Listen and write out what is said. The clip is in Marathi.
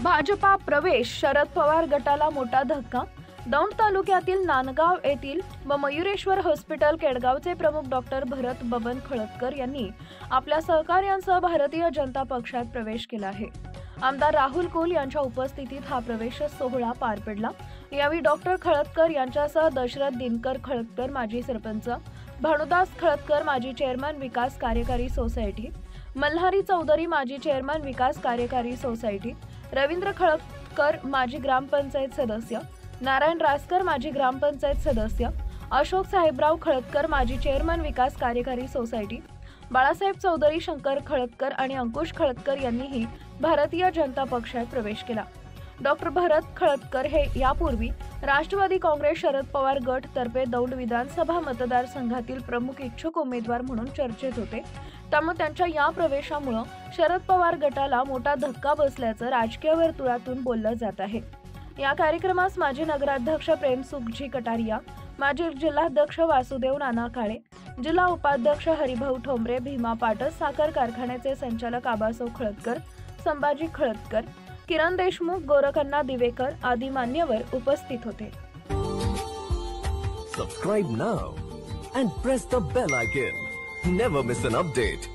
भाजपा प्रवेश, शरद पवार गटाला मोठा धक्का। दौंड तालुक्यातील नांदगाव येथील व मयुरेश्वर हॉस्पिटल केडगावचे प्रमुख डॉक्टर भरत बबन खळदकर यांनी आपल्या सहकार्यांसह भारतीय जनता पक्षात प्रवेश केला आहे। आमदार राहुल कुल यांच्या उपस्थितीत हा प्रवेश सोहळा पार पडला। यावेळी डॉक्टर खळदकर यांच्यासह दशरथ दिनकर खळदकर माजी सरपंच, भानुदास खळदकर माजी चेअरमन विकास कार्यकारी सोसायटी, मल्हारी चौधरी माजी चेअरमन विकास कार्यकारी सोसायटी, रवींद्र खळदकर माजी ग्रामपंचायत सदस्य, नारायण रासकर माजी ग्रामपंचायत सदस्य, अशोक साहेबराव खळदकर माजी चेअरमन विकास कार्यकारी सोसायटी, बाळासाहेब चौधरी, शंकर खळदकर आणि अंकुश खळदकर यांनीही भारतीय जनता पक्षात प्रवेश केला। डॉक्टर भरत खळदकर हे यापूर्वी राष्ट्रवादी काँग्रेस शरद पवार गट तर्फे दौंड विधानसभा मतदारसंघातील प्रमुख इच्छुक उमेदवार म्हणून चर्चेत होते। त्यामुळे त्यांच्या या प्रवेशामुळे शरद पवार गटाला मोठा धक्का बसल्याचं राजकीय वर्तुळातून बोललं जात आहे। या कार्यक्रमास माजी नगराध्यक्ष प्रेमसुखजी कटारिया, माजी जिल्हाध्यक्ष वासुदेव नाना काळे, जिल्हा उपाध्यक्ष हरिभाऊ ठोंबरे, भीमा पाटस साखर कारखान्याचे संचालक आबासाव खळदकर, संभाजी खळदकर, किरण देशमुख, गोरखन्ना दिवेकर आदी मान्यवर उपस्थित होते। Subscribe now and press the bell icon. Never miss an update.